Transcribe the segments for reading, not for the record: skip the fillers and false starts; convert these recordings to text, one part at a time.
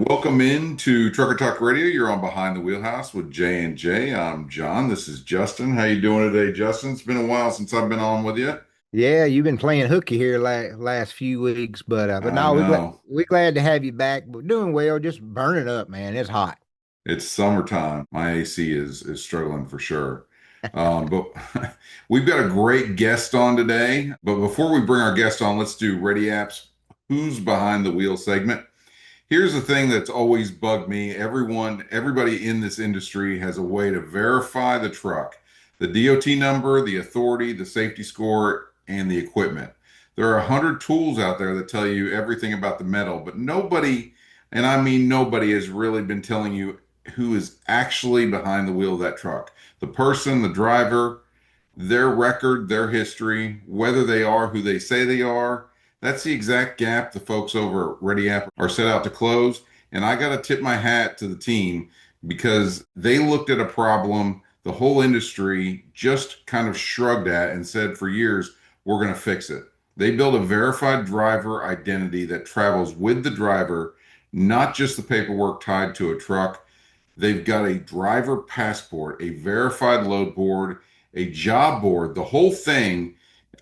Welcome in to Trucker Talk Radio. You're on Behind the Wheelhouse with J and J. I'm John. This is Justin. How you doing today, Justin? It's been a while since I've been on with you. Yeah, you've been playing hooky here last few weeks, but I no, know. we're glad to have you back. We're doing well, just burning up, man. It's hot. It's summertime. My AC is struggling for sure. But we've got a great guest on today. But before we bring our guest on, let's do ReadyApp's Who's Behind the Wheel segment. Here's the thing that's always bugged me. Everybody in this industry has a way to verify the truck, the DOT number, the authority, the safety score, and the equipment. There are 100 tools out there that tell you everything about the metal, but nobody, and I mean nobody, has really been telling you who is actually behind the wheel of that truck. The person, the driver, their record, their history, whether they are who they say they are. That's the exact gap the folks over at ReadyApp are set out to close. And I got to tip my hat to the team because they looked at a problem the whole industry just kind of shrugged at and said for years, we're going to fix it. They built a verified driver identity that travels with the driver, not just the paperwork tied to a truck. They've got a driver passport, a verified load board, a job board, the whole thing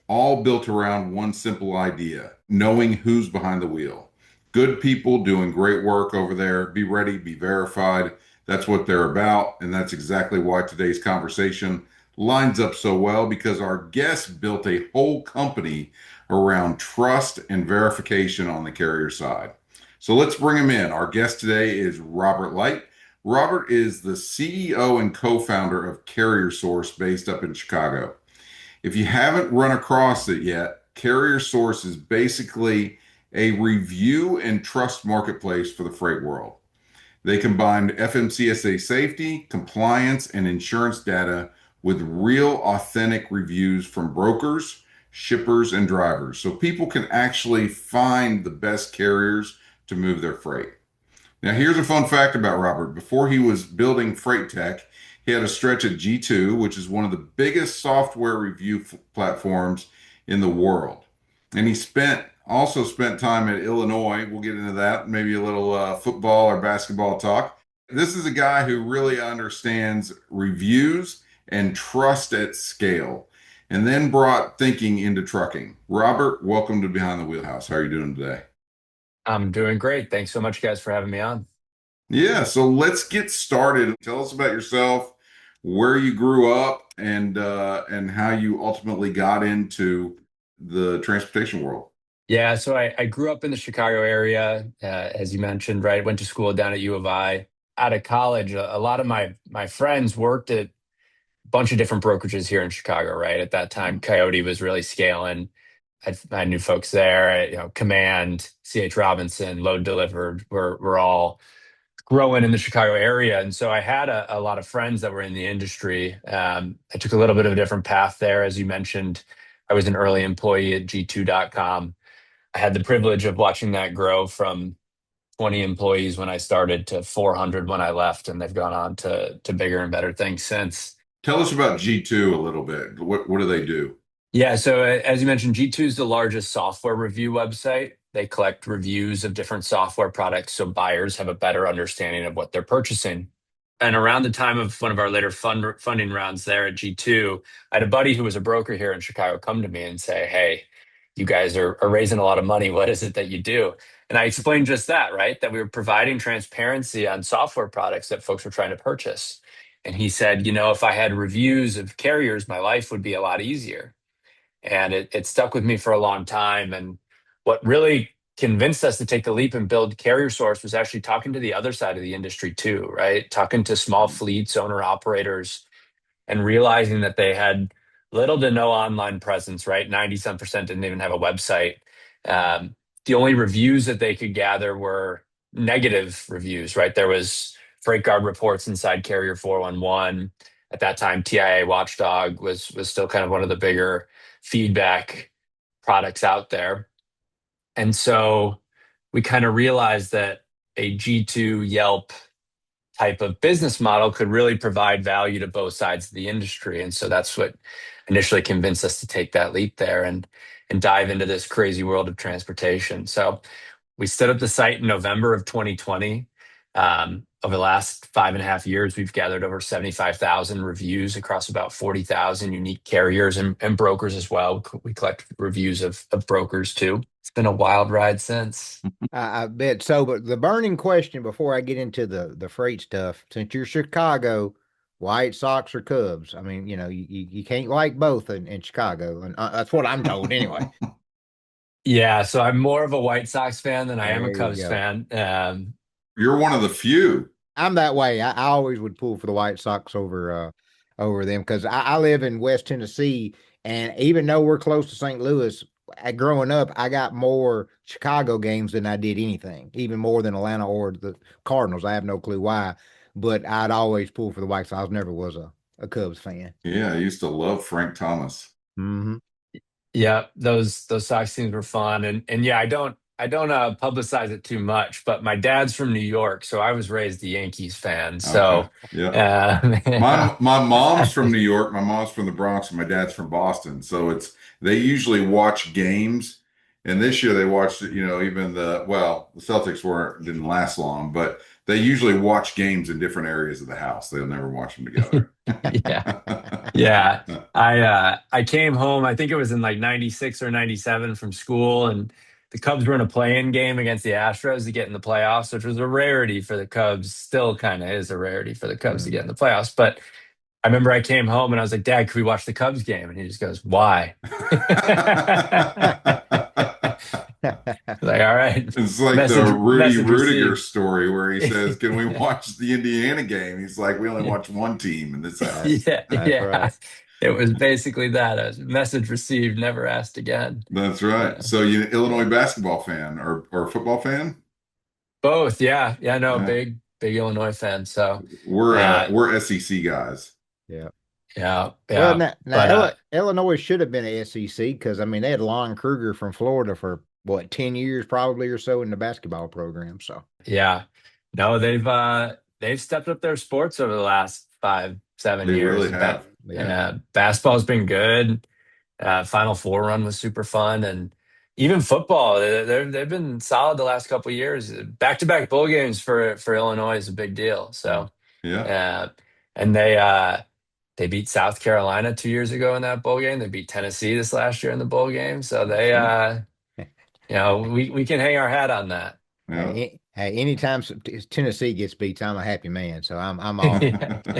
all built around one simple idea, knowing who's behind the wheel. Good people doing great work over there. Be ready, be verified. That's what they're about. And that's exactly why today's conversation lines up so well because our guest built a whole company around trust and verification on the carrier side. So let's bring him in. Our guest today is Robert Light. Robert is the CEO and co-founder of CarrierSource based up in Chicago. If you haven't run across it yet, CarrierSource is basically a review and trust marketplace for the freight world. They combine FMCSA safety, compliance, and insurance data with real authentic reviews from brokers, shippers, and drivers so people can actually find the best carriers to move their freight. Now, here's a fun fact about Robert. Before he was building freight tech, he had a stretch at G2, which is one of the biggest software review platforms in the world. And he also spent time at Illinois. We'll get into that, maybe a little football or basketball talk. This is a guy who really understands reviews and trust at scale, and then brought thinking into trucking. Robert, welcome to Behind the Wheelhouse. How are you doing today? I'm doing great. Thanks so much, guys, for having me on. Yeah, so let's get started. Tell us about yourself, where you grew up, and how you ultimately got into the transportation world. Yeah, so I grew up in the Chicago area, as you mentioned, right? Went to school down at U of I. Out of college, a lot of my friends worked at a bunch of different brokerages here in Chicago, right? At that time, Coyote was really scaling. I knew folks there, Command, CH Robinson, Load Delivered were all growing in the Chicago area. And so I had a lot of friends that were in the industry. I took a little bit of a different path there. As you mentioned, I was an early employee at G2.com. I had the privilege of watching that grow from 20 employees when I started to 400 when I left, and they've gone on to bigger and better things since. Tell us about G2 a little bit. What do they do? Yeah, so as you mentioned, G2 is the largest software review website. They collect reviews of different software products so buyers have a better understanding of what they're purchasing. And around the time of one of our later funding rounds there at G2, I had a buddy who was a broker here in Chicago come to me and say, "Hey, you guys are raising a lot of money. What is it that you do?" And I explained just that, right? That we were providing transparency on software products that folks were trying to purchase. And he said, if I had reviews of carriers, my life would be a lot easier. And it stuck with me for a long time. And what really convinced us to take the leap and build CarrierSource was actually talking to the other side of the industry too, right? Talking to small fleets, owner operators, and realizing that they had little to no online presence, right? 90 some percent didn't even have a website. The only reviews that they could gather were negative reviews, right? There was freight guard reports inside Carrier 411. At that time, TIA Watchdog was still kind of one of the bigger feedback products out there. And so we kind of realized that a G2 Yelp type of business model could really provide value to both sides of the industry. And so that's what initially convinced us to take that leap there and dive into this crazy world of transportation. So we stood up the site in November of 2020. Over the last 5.5 years, we've gathered over 75,000 reviews across about 40,000 unique carriers and brokers as well. We collect reviews of brokers too. It's been a wild ride since. I bet so. But the burning question before I get into the freight stuff, since you're Chicago, White Sox or Cubs? I mean, you can't like both in Chicago, and that's what I'm told anyway. Yeah, so I'm more of a White Sox fan than I am a There you Cubs go. fan. You're one of the few. I'm that way. I always would pull for the White Sox over them because I live in West Tennessee, and even though we're close to St. Louis, growing up, I got more Chicago games than I did anything, even more than Atlanta or the Cardinals. I have no clue why, but I'd always pull for the White Sox. Never was a Cubs fan. Yeah, I used to love Frank Thomas. Hmm. Yeah, those Sox teams were fun, and yeah, I don't publicize it too much, but my dad's from New York, so I was raised a Yankees fan. Okay. So, Yeah. yeah, My mom's from New York, my mom's from the Bronx, and my dad's from Boston. So they usually watch games. And this year they watched, even the Celtics didn't last long, but they usually watch games in different areas of the house. They'll never watch them together. yeah, yeah. I came home. I think it was in like '96 or '97 from school, and the Cubs were in a play-in game against the Astros to get in the playoffs, which was a rarity for the Cubs. Still, kind of is a rarity for the Cubs to get in the playoffs, but I remember I came home and I was like, Dad, could we watch the Cubs game? And he just goes, why? Like, all right. It's like the Message Rudy message Rudiger received. story where he says, "Can we watch the Indiana game?" He's like, "We only watch one team in this house." Yeah, That's yeah. right. It was basically that. A message received, never asked again. That's right. Uh, So you yeah. Illinois basketball fan or football fan? Both, yeah. Yeah, no, Yeah. big Illinois fan. So We're uh uh we're SEC guys. Yeah. yeah, Well, yeah. now But Illinois should have been a SEC because I mean they had Lon Kruger from Florida for what 10 years probably or so in the basketball program. So yeah. No, they've stepped up their sports over the last 5, 7 They really years. have. yeah, Basketball's been good. Final Four run was super fun, and even football, they've been solid the last couple of years. Back-to-back bowl games for Illinois is a big deal. Yeah. So, Yeah. uh, and they beat South Carolina 2 years ago in that bowl game. They beat Tennessee this last year in the bowl game. So That's right. we can hang our hat on that. Yeah. anytime Tennessee gets beat, I'm a happy man. So Yeah,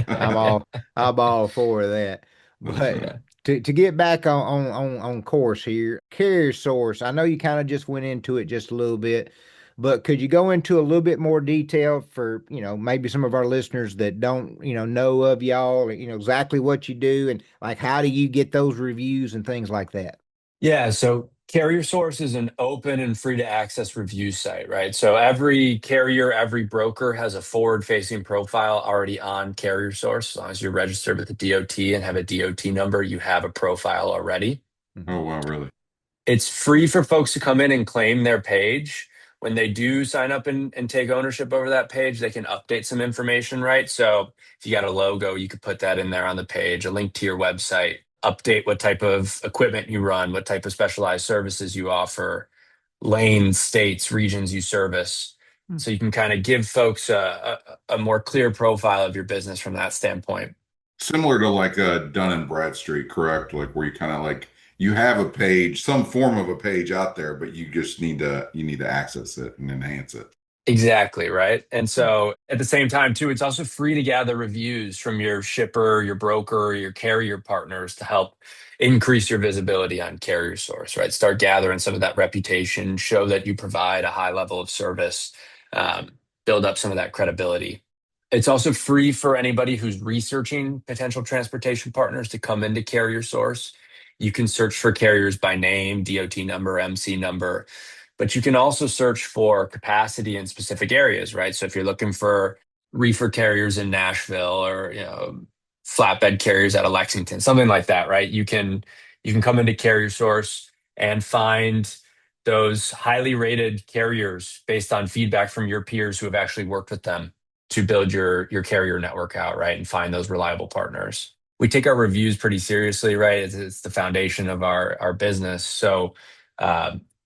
I'm all I'm all for that. That's But right. yeah. to get back on course here, carrier source. I know you kind of just went into it just a little bit, but could you go into a little bit more detail for maybe some of our listeners that don't know of y'all, exactly what you do and like how do you get those reviews and things like that? Yeah, so CarrierSource is an open and free to access review site, right? So every carrier, every broker has a forward-facing profile already on CarrierSource. As long as you're registered with the DOT and have a DOT number, you have a profile already. Mhm. Oh wow, really? It's free for folks to come in and claim their page. When they do sign up and take ownership over that page, they can update some information, right? So if you got a logo, you could put that in there on the page, a link to your website, update what type of equipment you run, what type of specialized services you offer, lanes, states, regions you service. So you can kind of give folks a more clear profile of your business from that standpoint. Similar to like Dun and Bradstreet, correct? Like where you kind of like you have a page, some form of a page out there, but you need to access it and enhance it. Exactly, right. And so at the same time, too, it's also free to gather reviews from your shipper, your broker, your carrier partners to help increase your visibility on Carrier Source, right? Start gathering some of that reputation, show that you provide a high level of service, build up some of that credibility. It's also free for anybody who's researching potential transportation partners to come into Carrier Source. You can search for carriers by name, DOT number, MC number, but you can also search for capacity in specific areas, right? So if you're looking for reefer carriers in Nashville or flatbed carriers out of Lexington, something like that, right? You can come into Carrier Source and find those highly rated carriers based on feedback from your peers who have actually worked with them to build your carrier network out, right? And find those reliable partners. We take our reviews pretty seriously, right? It's the foundation of our business. So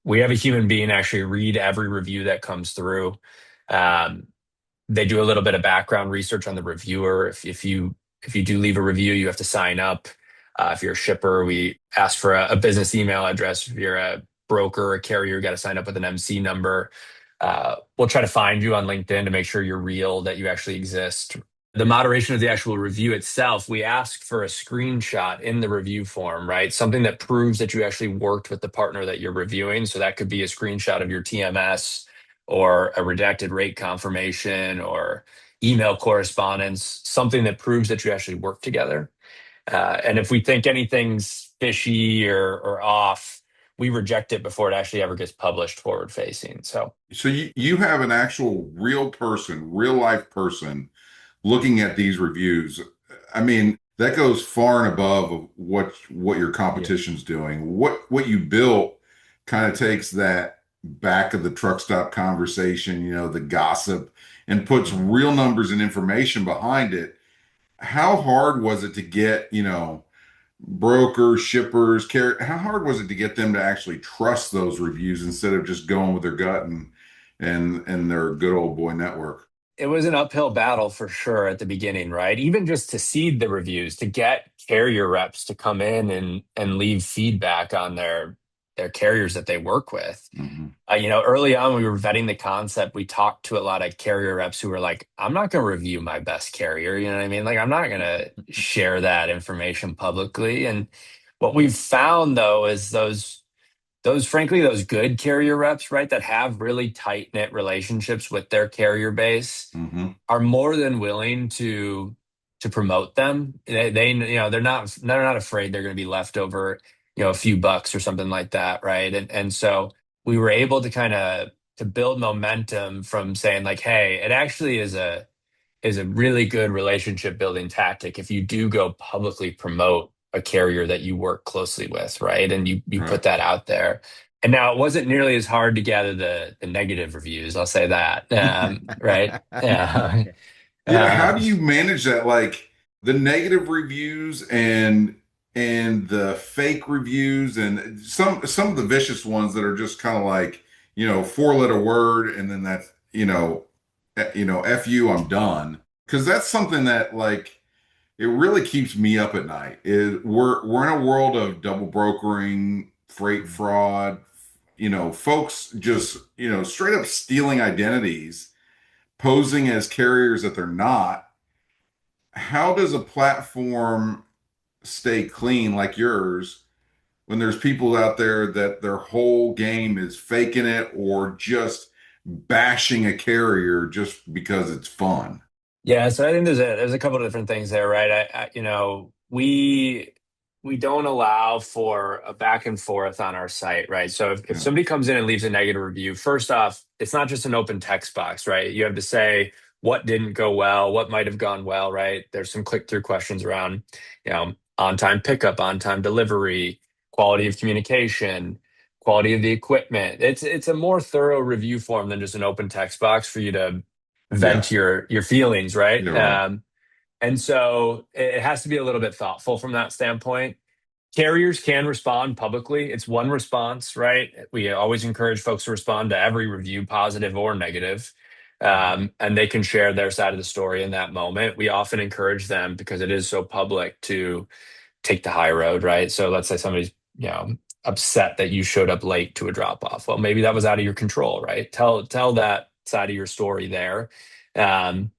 we have a human being actually read every review that comes through. Um, They do a little bit of background research on the reviewer. If you do leave a review, you have to sign up. If you're a shipper, we ask for a business email address. If you're a broker or carrier, you got to sign up with an MC number. We'll try to find you on LinkedIn to make sure you're real, that you actually exist. The moderation of the actual review itself, we ask for a screenshot in the review form, right? Something that proves that you actually worked with the partner that you're reviewing. So that could be a screenshot of your TMS or a redacted rate confirmation or email correspondence, something that proves that you actually work together. And if we think anything's fishy or off, we reject it before it actually ever gets published forward facing. So you have an actual real person, real life person looking at these reviews. I mean, that goes far and above of what your competition's doing. What you built kind of takes that back of the truck stop conversation, the gossip, and puts real numbers and information behind it. How hard was it to get, brokers, shippers, how hard was it to get them to actually trust those reviews instead of just going with their gut and their good old boy network? It was an uphill battle for sure at the beginning, right? Even just to seed the reviews, to get carrier reps to come in and leave feedback on their carriers that they work with. Mm-hmm. Early on, we were vetting the concept. We talked to a lot of carrier reps who were like, I'm not going to review my best carrier. You know what I mean? Like, I'm not going to share that information publicly. And what we've found, though, is those good carrier reps, right, that have really tight knit relationships with their carrier base Mm-hmm. are more than willing to promote them. They're not afraid they're going to be left over, a few bucks or something like that, right? And so we were able to kind of to build momentum from saying like, hey, it actually is a really good relationship building tactic if you do go publicly promote a carrier that you work closely with, right? And you put Right. that out there. And now it wasn't nearly as hard to gather the negative reviews, I'll say that. Right? Yeah. Yeah, how do Uh, you manage that? Like the negative reviews and the fake reviews and some of the vicious ones that are just kind of like, four-letter word and then that's, F you, I'm done. Because that's something that like it really keeps me up at night. Is we're in a world of double brokering, freight fraud, folks just, straight up stealing identities, posing as carriers that they're not. How does a platform stay clean like yours when there's people out there that their whole game is faking it or just bashing a carrier just because it's fun? Yeah, so I think there's a couple of different things there, right? We don't allow for a back and forth on our site, right? So if Yeah. somebody comes in and leaves a negative review, first off, it's not just an open text box, right? You have to say what didn't go well, what might have gone well, right? There's some click-through questions around, on-time pickup, on-time delivery, quality of communication, quality of the equipment. It's a more thorough review form than just an open text box for you to Yeah. vent your feelings, right? Yeah. Right. And so it has to be a little bit thoughtful from that standpoint. Carriers can respond publicly. It's one response, right? We always encourage folks to respond to every review, positive or negative. And they can share their side of the story in that moment. We often encourage them because it is so public to take the high road, right? So let's say somebody's, upset that you showed up late to a drop off. Well, maybe that was out of your control, right? Tell that side of your story there. Um,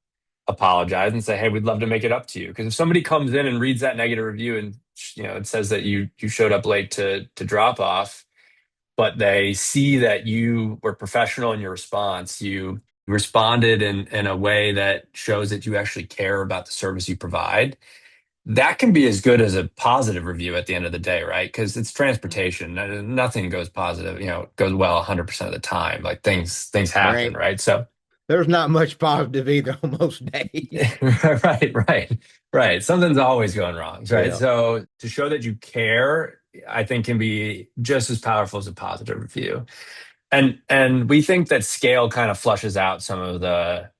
Apologize and say, hey, we'd love to make it up to you. Because if somebody comes in and reads that negative review and it says that you showed up late to drop off, but they see that you were professional in your response, you responded in a way that shows that you actually care about the service you provide, that can be as good as a positive review at the end of the day, right? Because it's transportation. Nothing goes positive, goes well 100% of the time. Like things There happen, ain't right? So there's not much positive either on most days. right. Something's always going wrong, right? Yeah. So to show that you care, I think can be just as powerful as a positive review. And we think that scale kind of flushes out some of the,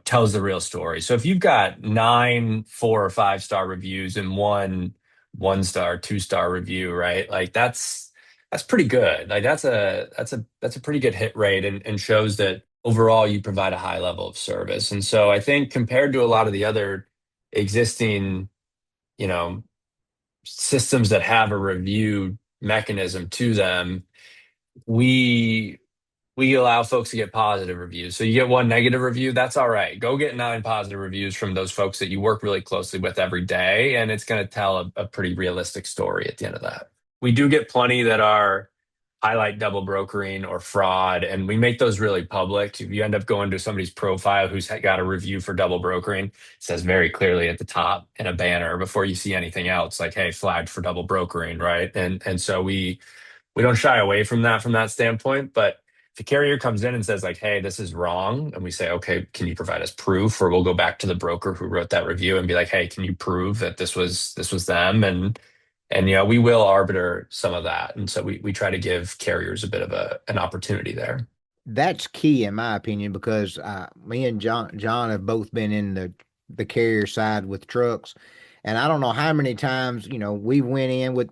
tells the real story. So if you've got 9 4 or 5 star reviews and one star, 2 star review, right? Like that's pretty good. Like that's a pretty good hit rate and shows that overall you provide a high level of service. And so I think compared to a lot of the other existing, you know, systems that have a review mechanism to them, we we allow folks to get positive reviews. So you get one negative review, that's all right. Go get 9 positive reviews from those folks that you work really closely with every day, and it's going to tell a pretty realistic story at the end of that. We do get plenty that are highlight double brokering or fraud, and we make those really public. If you end up going to somebody's profile who's got a review for double brokering, it says very clearly at the top in a banner before you see anything else, like, hey, flagged for double brokering, right? And so we don't shy away from that standpoint. But if a carrier comes in and says like, hey, this is wrong, and we say, okay, can you provide us proof? Or we'll go back to the broker who wrote that review and be like, hey, can you prove that this was them? And we will arbiter some of that. And so we try to give carriers a bit of an opportunity there. That's key in my opinion, because me and John have both been in the carrier side with trucks. And I don't know how many times, we went in with,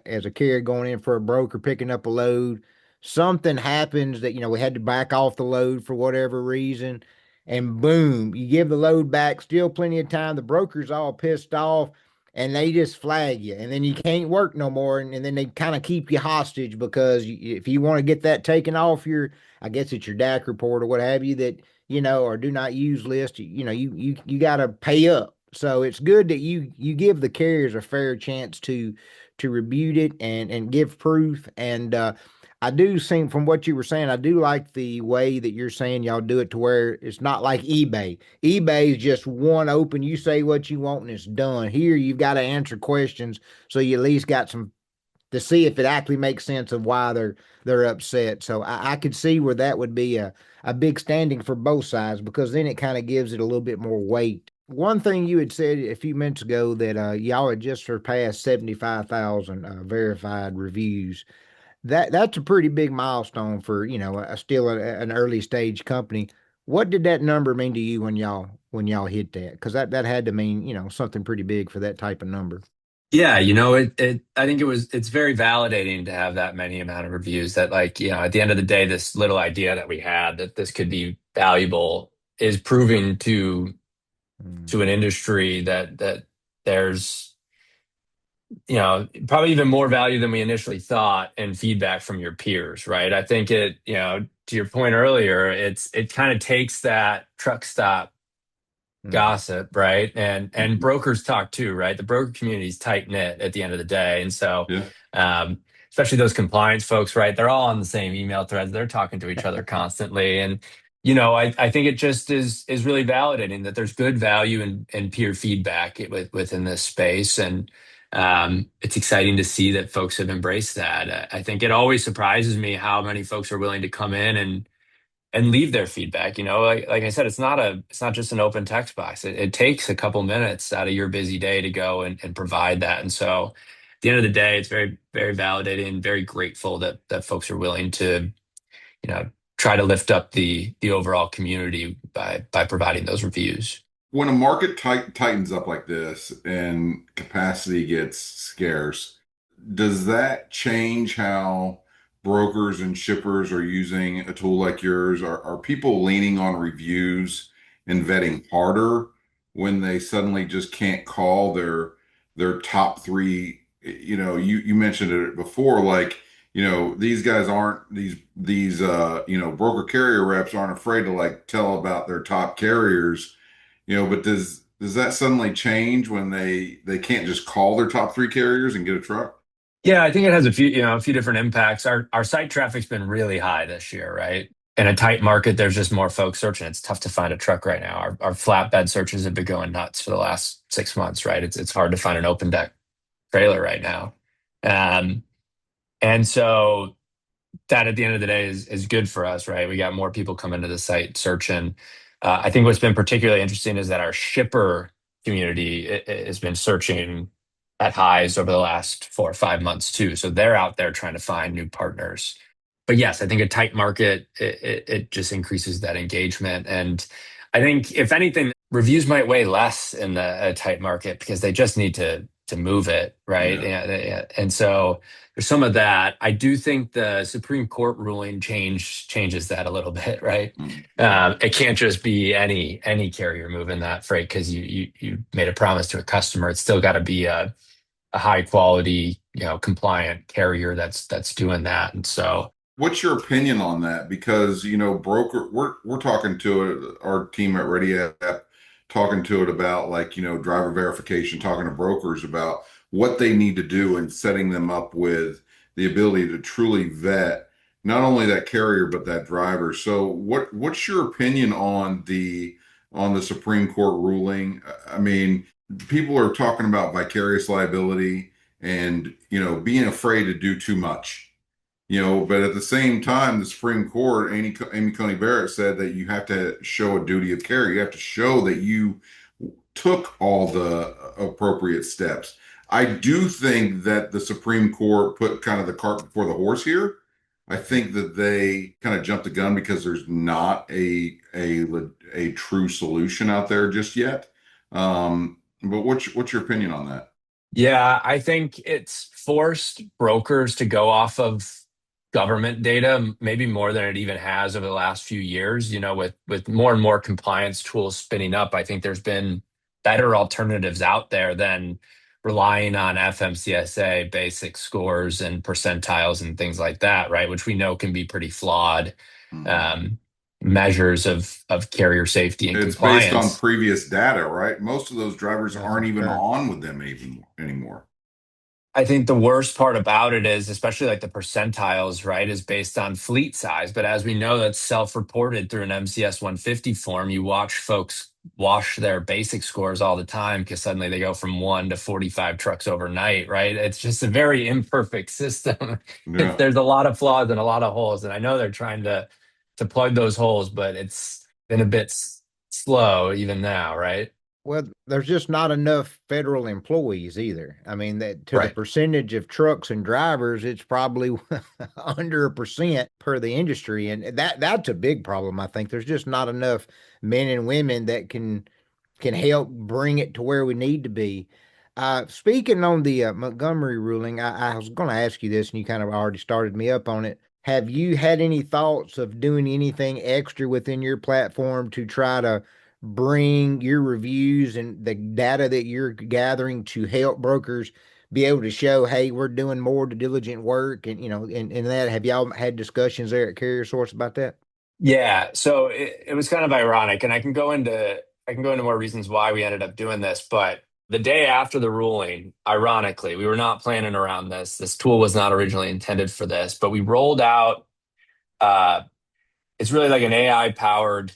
as a carrier going in for a broker picking up a load. Something happens that, we had to back off the load for whatever reason. And boom, you give the load back, still plenty of time. The broker's all pissed off and they just flag you. And then you can't work no more. And then they kind of keep you hostage because if you want to get that taken off your, I guess it's your DAC report or what have you, that, or do not use list, you got to pay up. So it's good that you give the carriers a fair chance to rebut it and give proof. And I do think from what you were saying, I do like the way that you're saying y'all do it to where it's not like eBay. eBay is just one open, you say what you want and it's done. Here you've got to answer questions, so you at least got some to see if it actually makes sense of why they're upset. So I could see where that would be a big standing for both sides, because then it kind of gives it a little bit more weight. One thing you had said a few minutes ago that y'all had just surpassed 75,000 verified reviews. That's a pretty big milestone for still an early stage company. What did that number mean to you when y'all hit that? Because that had to mean something pretty big for that type of number. Yeah, I think it's very validating to have that many amount of reviews that, like, at the end of the day, this little idea that we had that this could be valuable is proving to an industry that there's probably even more value than we initially thought, and feedback from your peers, right? I think to your point earlier, it kind of takes that truck stop gossip, right? And brokers talk too, right? The broker community is tight knit at the end of the day. And so Yeah. especially those compliance folks, right? They're all on the same email threads. They're talking to each other constantly. And I think it just is really validating that there's good value in peer feedback within this space. And it's exciting to see that folks have embraced that. I think it always surprises me how many folks are willing to come in and leave their feedback. Like I said, it's not just an open text box. It takes a couple minutes out of your busy day to go and provide that. And so at the end of the day, it's very, very validating and very grateful that folks are willing to, try to lift up the overall community by providing those reviews. When a market tightens up like this and capacity gets scarce, does that change how brokers and shippers are using a tool like yours? Are people leaning on reviews and vetting harder when they suddenly just can't call their top three? You mentioned it before, like, these guys aren't these broker carrier reps aren't afraid to like tell about their top carriers, but does that suddenly change when they can't just call their top three carriers and get a truck? Yeah, I think it has a few different impacts. Our site traffic's been really high this year, right? In a tight market, there's just more folks searching. It's tough to find a truck right now. Our flatbed searches have been going nuts for the last 6 months, right? It's hard to find an open deck trailer right now. And so that at the end of the day is good for us, right? We got more people coming to the site searching. I think what's been particularly interesting is that our shipper community has been searching at highs over the last 4 or 5 months too. So they're out there trying to find new partners. But yes, I think a tight market, it just increases that engagement. And I think if anything, reviews might weigh less in a tight market because they just need to to move it, right? Yeah. And so there's some of that. I do think the Supreme Court ruling changes that a little bit, right? Mhm. It can't just be any carrier moving that freight because you made a promise to a customer. It's still got to be a high quality, compliant carrier that's doing that. And so, What's your opinion on that? Because, broker, we're talking to it, our team at ReadyApp, talking to it about like, driver verification, talking to brokers about what they need to do and setting them up with the ability to truly vet not only that carrier but that driver. So what's your opinion on the Supreme Court ruling? I mean, people are talking about vicarious liability and, being afraid to do too much. But at the same time, the Supreme Court, Amy Coney Barrett said that you have to show a duty of care. You have to show that you took all the appropriate steps. I do think that the Supreme Court put kind of the cart before the horse here. I think that they kind of jumped the gun because there's not a true solution out there just yet. But what's your opinion on that? yeah, I think it's forced brokers to go off of government data, maybe more than it even has over the last few years. With more and more compliance tools spinning up, I think there's been better alternatives out there than relying on FMCSA basic scores and percentiles and things like that, right? Which we know can be pretty flawed Mhm. um, measures of carrier safety and It's based on compliance. previous data, right? Most of those drivers That's aren't even correct. on with them even anymore. I think the worst part about it is, especially like the percentiles, right, is based on fleet size. But as we know, that's self-reported through an MCS 150 form. You watch folks wash their basic scores all the time because suddenly they go from 1 to 45 trucks overnight, right? It's just a very imperfect system. Yeah. There's a lot of flaws and a lot of holes, and I know they're trying to plug those holes, but it's been a bit slow even now, right? Well, there's just not enough federal employees either. I mean, that to the Right. percentage of trucks and drivers, it's probably under 1% per the industry, and that's a big problem. I think there's just not enough men and women that can help bring it to where we need to be. Speaking on the Montgomery ruling, I was going to ask you this, and you kind of already started me up on it. Have you had any thoughts of doing anything extra within your platform to try to bring your reviews and the data that you're gathering to help brokers be able to show, hey, we're doing more due diligent work, and and that have y'all had discussions there at CarrierSource about that? Yeah, so it was kind of ironic, and I can go into more reasons why we ended up doing this. But the day after the ruling, ironically, we were not planning around this. This tool was not originally intended for this, but we rolled out. Uh, it's really like an AI powered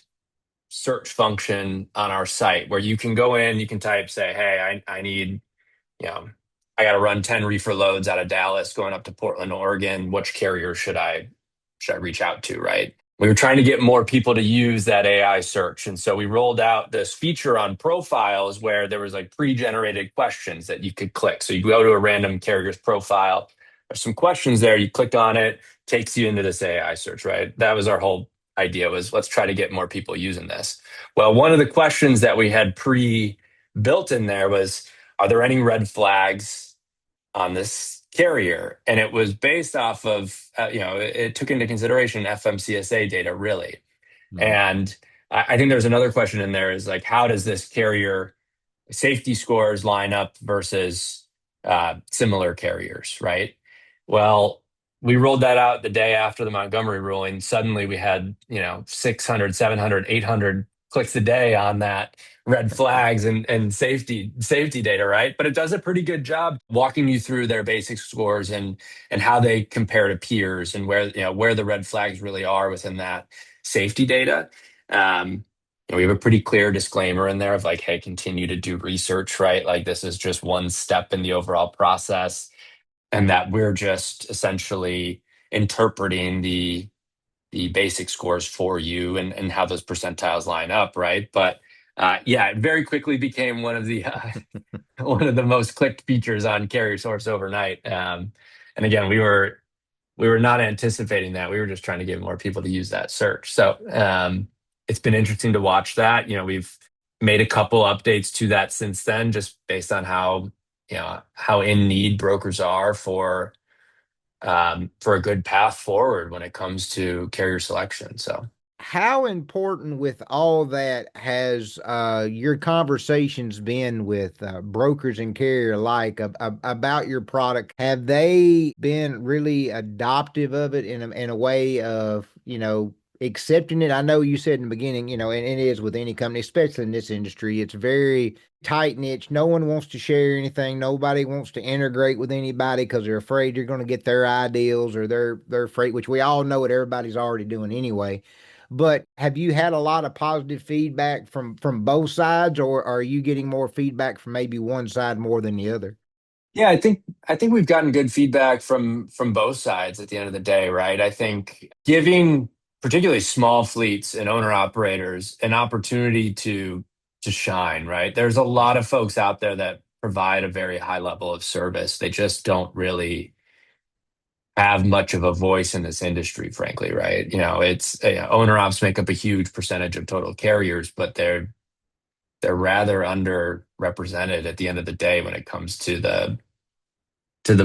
search function on our site where you can go in, you can type, say, hey, I need, you know, I got to run 10 reefer loads out of Dallas going up to Portland, Oregon. Which carrier should I reach out to, right? We were trying to get more people to use that AI search. And so we rolled out this feature on profiles where there was like pre-generated questions that you could click. So you go to a random carrier's profile, there's some questions there, you click on it, takes you into this AI search, right? That was our whole idea, was let's try to get more people using this. Well, one of the questions that we had pre-built in there was, are there any red flags on this carrier? And it was based off of, it took into consideration FMCSA data, really. Mhm. And I think there's another question in there is like, how does this carrier safety scores line up versus similar carriers, right? Well, we rolled that out the day after the Montgomery ruling. Suddenly we had, 600, 700, 800 clicks a day on that red flags and safety data, right? But it does a pretty good job walking you through their basic scores and how they compare to peers and where the red flags really are within that safety data. Um, we have a pretty clear disclaimer in there of like, hey, continue to do research, right? Like this is just one step in the overall process, and that we're just essentially interpreting the basic scores for you and how those percentiles line up, right? But yeah, it very quickly became one of the one of the most clicked features on CarrierSource overnight. And again, we were not anticipating that. We were just trying to get more people to use that search. So it's been interesting to watch that. We've made a couple updates to that since then, just based on how how in need brokers are for a good path forward when it comes to carrier selection. So how important with all that has your conversations been with brokers and carrier alike about your product? Have they been really adoptive of it in a way of, accepting it? I know you said in the beginning, and it is with any company, especially in this industry, it's very tight niche. No one wants to share anything. Nobody wants to integrate with anybody because they're afraid you're going to get their ideals, or they're afraid, which we all know what everybody's already doing anyway. But have you had a lot of positive feedback from both sides, or are you getting more feedback from maybe one side more than the other? yeah, I think we've gotten good feedback from both sides at the end of the day, right? I think giving particularly small fleets and owner operators an opportunity to shine, right? There's a lot of folks out there that provide a very high level of service. They just don't really have much of a voice in this industry, frankly, right? It's owner ops make up a huge percentage of total carriers, but they're rather underrepresented at the end of the day when it comes to the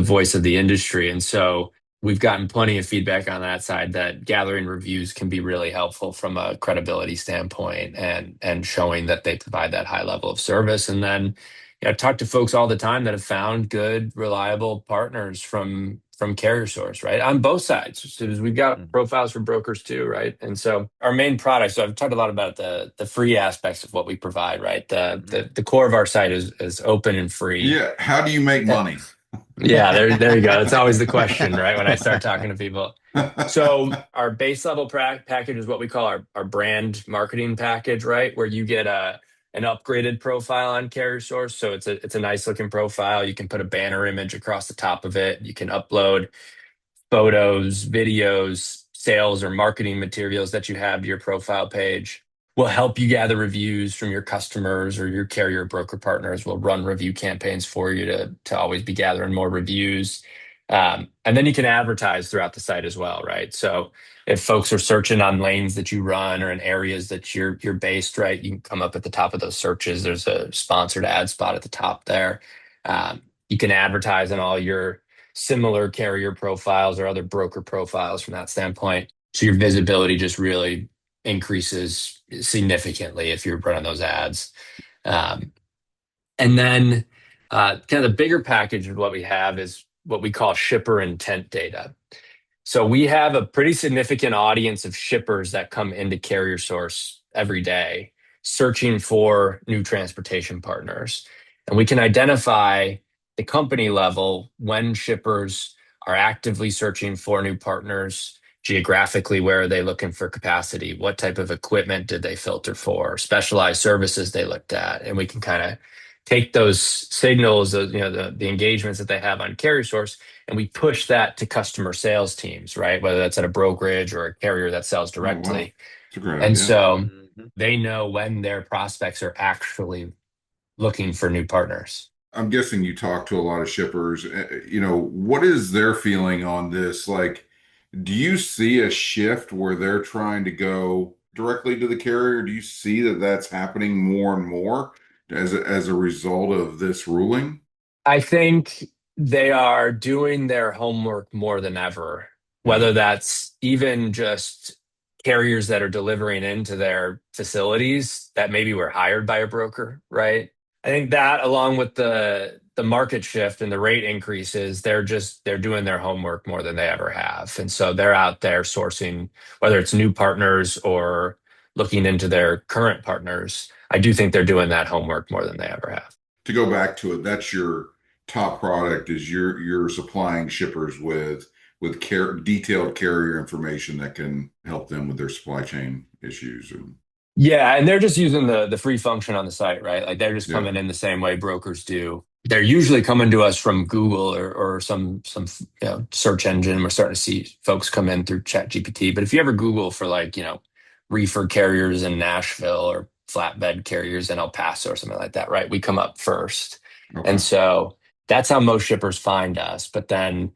voice of the industry. And so we've gotten plenty of feedback on that side that gathering reviews can be really helpful from a credibility standpoint and showing that they provide that high level of service. And then I talk to folks all the time that have found good, reliable partners from CarrierSource, right? On both sides. So we've got profiles for brokers too, right? And so our main product, so I've talked a lot about the free aspects of what we provide, right? The core of our site is open and free. Yeah. How do you make money? Yeah, there you go. That's always the question, right? When I start talking to people. So our base level package is what we call our brand marketing package, right? Where you get an upgraded profile on CarrierSource. So it's a nice looking profile. You can put a banner image across the top of it. You can upload photos, videos, sales or marketing materials that you have to your profile page. We'll help you gather reviews from your customers or your carrier broker partners. We'll run review campaigns for you to always be gathering more reviews. And then you can advertise throughout the site as well, right? So if folks are searching on lanes that you run or in areas that you're based, right, you can come up at the top of those searches. There's a sponsored ad spot at the top there. You can advertise on all your similar carrier profiles or other broker profiles from that standpoint. So your visibility just really increases significantly if you're running those ads. Um, and then kind of the bigger package of what we have is what we call shipper intent data. So we have a pretty significant audience of shippers that come into CarrierSource every day searching for new transportation partners. And we can identify the company level when shippers are actively searching for new partners. Geographically, where are they looking for capacity? What type of equipment did they filter for? Specialized services they looked at, and we can kind of take those signals, the engagements that they have on CarrierSource, and we push that to customer sales teams, right? Whether that's at a brokerage or a carrier that sells Oh, wow. directly. It's a great And idea. so they know when their prospects are actually looking for new partners. I'm guessing you talk to a lot of shippers. What is their feeling on this? Like, do you see a shift where they're trying to go directly to the carrier? Do you see that that's happening more and more as a result of this ruling? I think they are doing their homework more than ever, Yeah. whether that's even just carriers that are delivering into their facilities that maybe were hired by a broker, right? I think that along with the market shift and the rate increases, they're doing their homework more than they ever have. And so they're out there sourcing, whether it's new partners or looking into their current partners. I do think they're doing that homework more than they ever have. To go back to it, that's your top product is you're supplying shippers with detailed carrier information that can help them with their supply chain issues. And Yeah, and they're just using the free function on the site, right? Like they're just yeah. coming in the same way brokers do. They're usually coming to us from Google or some search engine. We're starting to see folks come in through ChatGPT. But if you ever Google for reefer carriers in Nashville or flatbed carriers in El Paso or something like that, right? We come up first. And Okay. so that's how most shippers find us. But then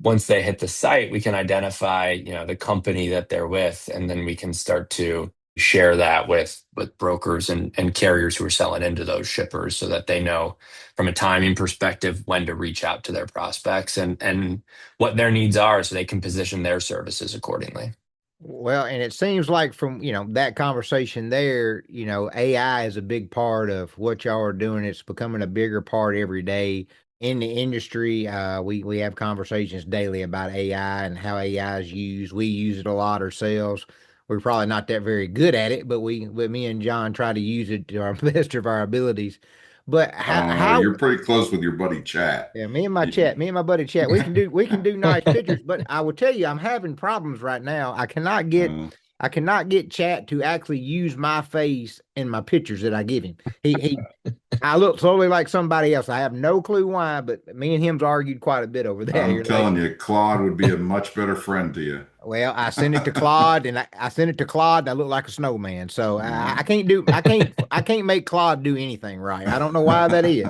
once they hit the site, we can identify, the company that they're with, and then we can start to share that with brokers and carriers who are selling into those shippers so that they know from a timing perspective when to reach out to their prospects and what their needs are so they can position their services accordingly. Well, and it seems like from, that conversation there, AI is a big part of what y'all are doing. It's becoming a bigger part every day in the industry. We have conversations daily about AI and how AI is used. We use it a lot ourselves. We're probably not that very good at it, but me and John try to use it to our best of our abilities. But how You're pretty close with your buddy Chat. Yeah, You- me and my buddy chat, we can do nice pictures, but I will tell you, I'm having problems right now. uh, I cannot get chat to actually use my face in my pictures that I give him. He I look slowly like somebody else. I have no clue why, but me and him's argued quite a bit over that I'm here telling lately. you, Claude would be a much better friend to you. Well, I sent it to Claude, and I sent it to Claude, and I look like a snowman. So Yeah. I can't make Claude do anything right. I don't know why that is.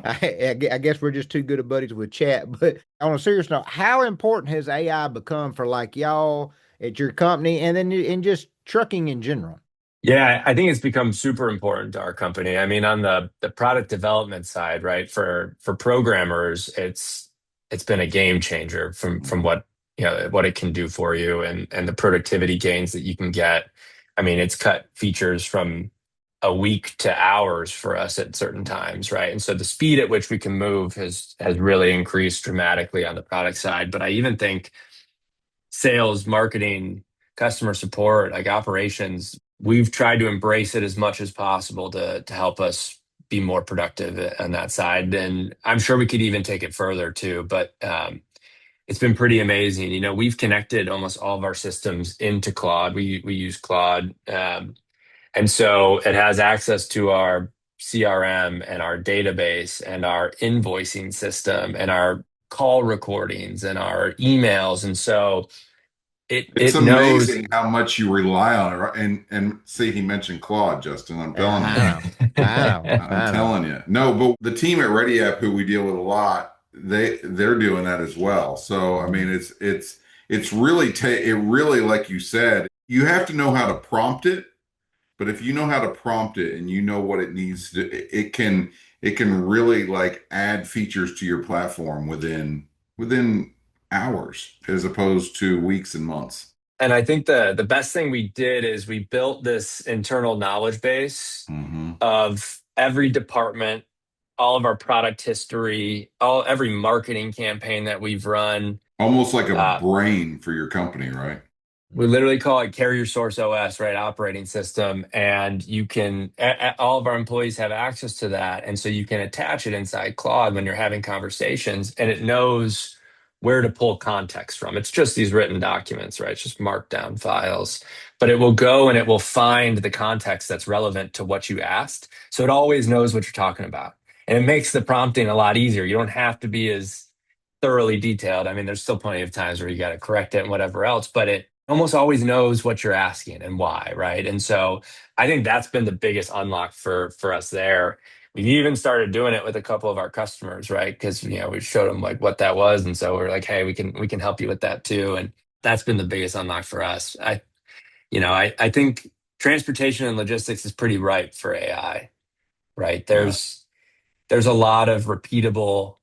I guess we're just too good of buddies with chat. But on a serious note, how important has AI become for like y'all at your company, and then in just trucking in general? Yeah, I think it's become super important to our company. I mean, on the product development side, right? For programmers, it's been a game changer from what what it can do for you and the productivity gains that you can get. I mean, it's cut features from a week to hours for us at certain times, right? And so the speed at which we can move has really increased dramatically on the product side. But I even think sales, marketing, customer support, like operations, we've tried to embrace it as much as possible to help us be more productive on that side. And I'm sure we could even take it further too. But it's been pretty amazing. We've connected almost all of our systems into Claude. We use Claude, and so it has access to our CRM and our database and our invoicing system and our call recordings and our emails. And so it It's it knows. amazing how much you rely on it. Right? And see, he mentioned Claude, Justin. I'm Yeah, telling you. I know, I know, I'm I know. telling you. No, but the team at ReadyApp, who we deal with a lot, they're doing that as well. So I mean, it's really it really, like you said, you have to know how to prompt it. But if you know how to prompt it and you know what it needs to, it can really like add features to your platform within hours as opposed to weeks and months. And I think the best thing we did is we built this internal knowledge base Hmm. of every department, all of our product history, all every marketing campaign that we've run. Almost like a Uh, brain for your company, right? We literally call it CarrierSource OS, right? Operating system. And you can, all of our employees have access to that. And so you can attach it inside Claude when you're having conversations and it knows where to pull context from. It's just these written documents, right? It's just markdown files, but it will go and it will find the context that's relevant to what you asked. So it always knows what you're talking about. And it makes the prompting a lot easier. You don't have to be as thoroughly detailed. I mean, there's still plenty of times where you got to correct it and whatever else, but it almost always knows what you're asking and why, right? And so I think that's been the biggest unlock for us there. We've even started doing it with a couple of our customers, right? Because we showed them like what that was, and so we're like, hey, we can help you with that too, and that's been the biggest unlock for us. I think transportation and logistics is pretty ripe for AI, right? Yeah. There's a lot of repeatable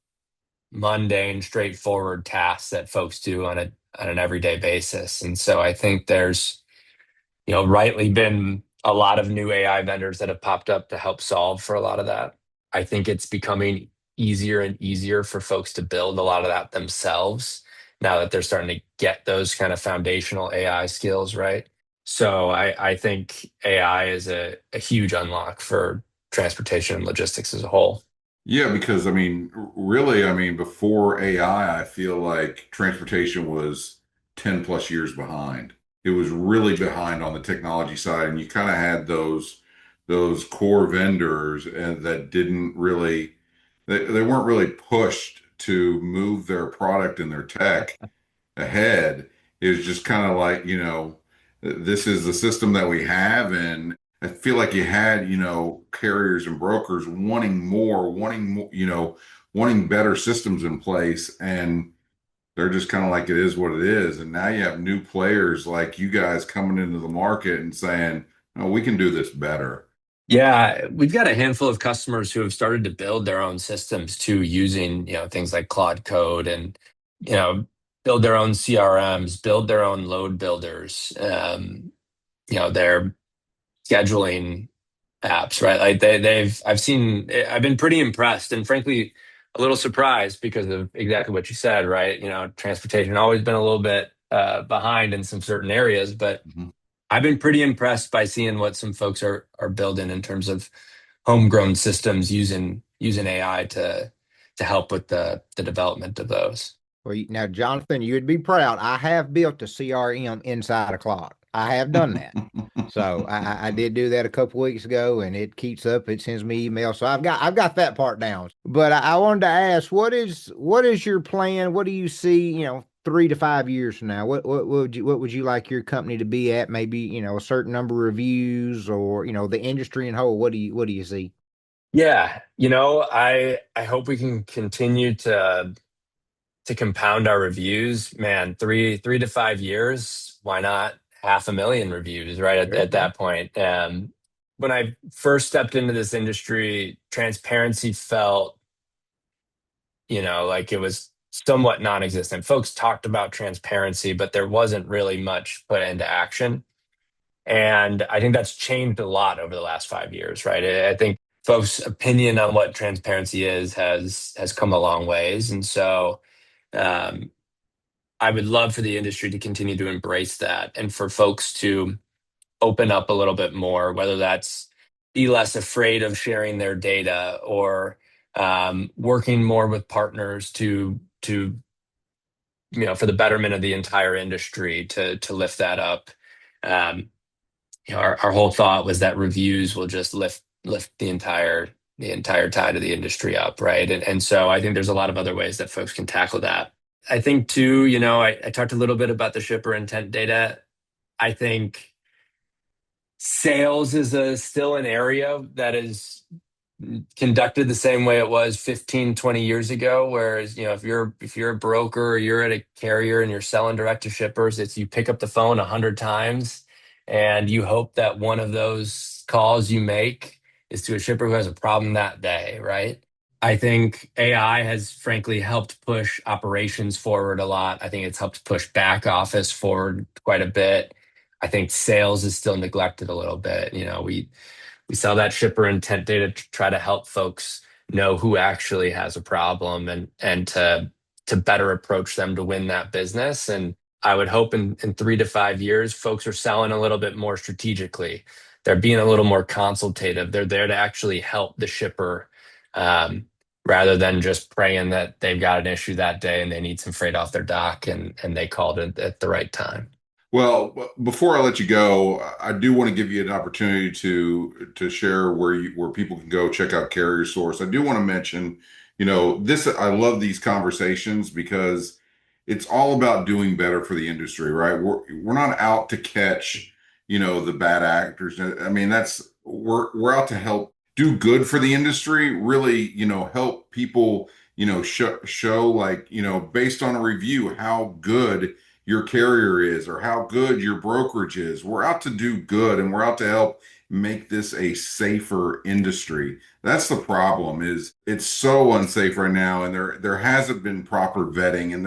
mundane, straightforward tasks that folks do on an everyday basis. And so I think there's, rightly been a lot of new AI vendors that have popped up to help solve for a lot of that. I think it's becoming easier and easier for folks to build a lot of that themselves now that they're starting to get those kind of foundational AI skills, right? So I think AI is a huge unlock for transportation and logistics as a whole. Yeah, because I mean, really, I mean, before AI, I feel like transportation was 10 plus years behind. It was really behind on the technology side, and you kind of had those core vendors and that didn't really they weren't really pushed to move their product and their tech ahead. It was just kind of like, this is the system that we have. And I feel like you had, carriers and brokers wanting more, wanting better systems in place. And they're just kind of like, it is what it is. And now you have new players like you guys coming into the market and saying, Oh, we can do this better. Yeah, we've got a handful of customers who have started to build their own systems too, using, things like Claude Code and, you know, build their own CRMs, build their own load builders, their scheduling apps, right? Like I've been pretty impressed and frankly a little surprised because of exactly what you said, right? Transportation always been a little bit behind in some certain areas, but Mhm. I've been pretty impressed by seeing what some folks are building in terms of homegrown systems using AI to help with the development of those. Well, now, Jonathan, you'd be proud. I have built a CRM inside a Claude. I have done that. So I did do that a couple weeks ago, and it keeps up. It sends me emails, so I've got that part down. But I wanted to ask, what is your plan? What do you see? 3 to 5 years from now, what would you like your company to be at? Maybe a certain number of reviews, or the industry in whole. What do you see? Yeah, I hope we can continue to compound our reviews. Man, 3 to 5 years, why not 500,000 reviews, right? At, There you at go. that point. When I first stepped into this industry, transparency felt, like it was somewhat non-existent. Folks talked about transparency, but there wasn't really much put into action. And I think that's changed a lot over the last 5 years, right? I think folks' opinion on what transparency is has come a long ways. And so um, I would love for the industry to continue to embrace that and for folks to open up a little bit more, whether that's be less afraid of sharing their data or working more with partners to for the betterment of the entire industry to lift that up. Um, our whole thought was that reviews will just lift the entire tide of the industry up, right? And so I think there's a lot of other ways that folks can tackle that. I think too, I talked a little bit about the shipper intent data. I think sales is still an area that is conducted the same way it was 15, 20 years ago. Whereas, if you're a broker or you're at a carrier and you're selling direct to shippers, it's you pick up the phone 100 times and you hope that one of those calls you make is to a shipper who has a problem that day, right? I think AI has frankly helped push operations forward a lot. I think it's helped push back office forward quite a bit. I think sales is still neglected a little bit. We sell that shipper intent data to try to help folks know who actually has a problem and to better approach them to win that business. And I would hope in 3 to 5 years, folks are selling a little bit more strategically. They're being a little more consultative. They're there to actually help the shipper um, rather than just praying that they've got an issue that day and they need some freight off their dock and they called it at the right time. Well, before I let you go, I do want to give you an opportunity to share where people can go check out Carrier Source. I do want to mention, this I love these conversations because it's all about doing better for the industry, right? We're not out to catch, the bad actors. I mean, we're out to help do good for the industry, really, help people, show like, based on a review how good your carrier is or how good your brokerage is. We're out to do good and we're out to help make this a safer industry. That's the problem is it's so unsafe right now and there hasn't been proper vetting and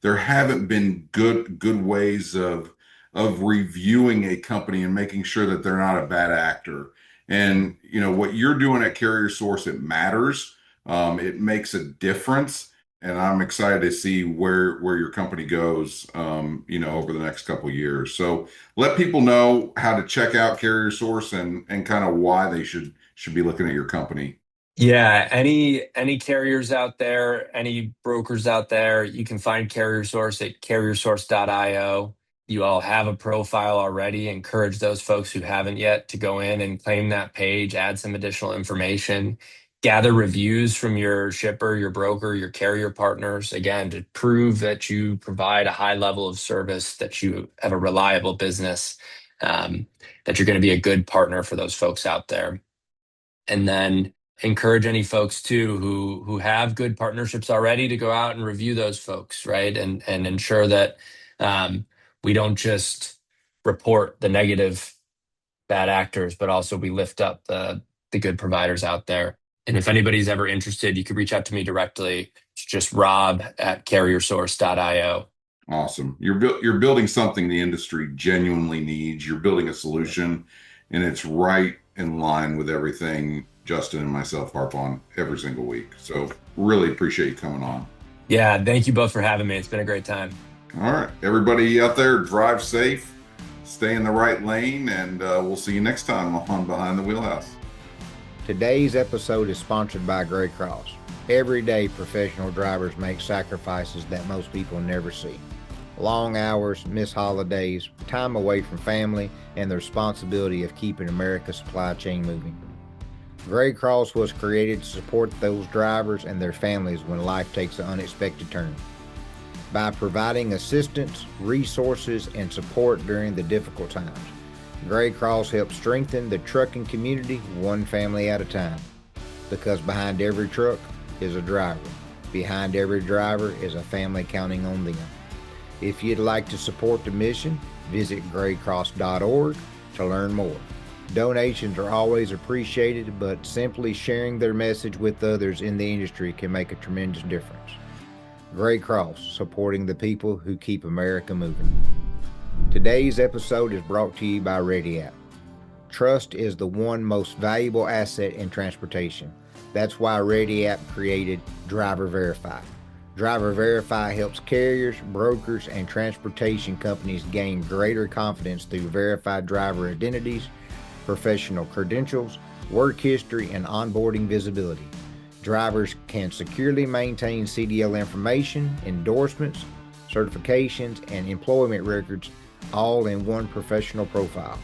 there haven't been good ways of reviewing a company and making sure that they're not a bad actor. And what you're doing at Carrier Source, it matters. It makes a difference and I'm excited to see where your company goes, over the next couple of years. So let people know how to check out Carrier Source and kind of why they should be looking at your company. Yeah, any carriers out there, any brokers out there, you can find CarrierSource at carriersource.io. You all have a profile already. Encourage those folks who haven't yet to go in and claim that page, add some additional information, gather reviews from your shipper, your broker, your carrier partners, again, to prove that you provide a high level of service, that you have a reliable business, that you're going to be a good partner for those folks out there. And then encourage any folks too who have good partnerships already to go out and review those folks, right? And ensure that um, we don't just report the negative bad actors, but also we lift up the good providers out there. And if anybody's ever interested, you could reach out to me directly. It's just rob@carriersource.io. Awesome. You're building something the industry genuinely needs. You're building a solution, and it's right in line with everything Justin and myself harp on every single week. So really appreciate you coming on. Yeah, thank you both for having me. It's been a great time. All right, everybody out there, drive safe, stay in the right lane, and we'll see you next time on Behind the Wheelhouse. Today's episode is sponsored by GreyCross. Every day, professional drivers make sacrifices that most people never see. Long hours, missed holidays, time away from family, and the responsibility of keeping America's supply chain moving. GreyCross was created to support those drivers and their families when life takes an unexpected turn. By providing assistance, resources, and support during the difficult times, GreyCross helps strengthen the trucking community one family at a time. Because behind every truck is a driver. Behind every driver is a family counting on them. If you'd like to support the mission, visit greycross.org to learn more. Donations are always appreciated, but simply sharing their message with others in the industry can make a tremendous difference. GreyCross, supporting the people who keep America moving. Today's episode is brought to you by ReadyApp. Trust is the one most valuable asset in transportation. That's why ReadyApp created Driver Verify. Driver Verify helps carriers, brokers, and transportation companies gain greater confidence through verified driver identities, professional credentials, work history, and onboarding visibility. Drivers can securely maintain CDL information, endorsements, certifications, and employment records all in one professional profile.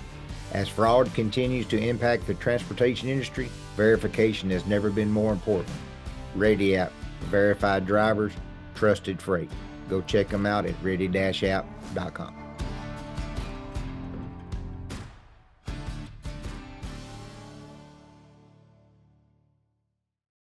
As fraud continues to impact the transportation industry, verification has never been more important. ReadyApp, verified drivers, trusted freight. Go check them out at ready-app.com.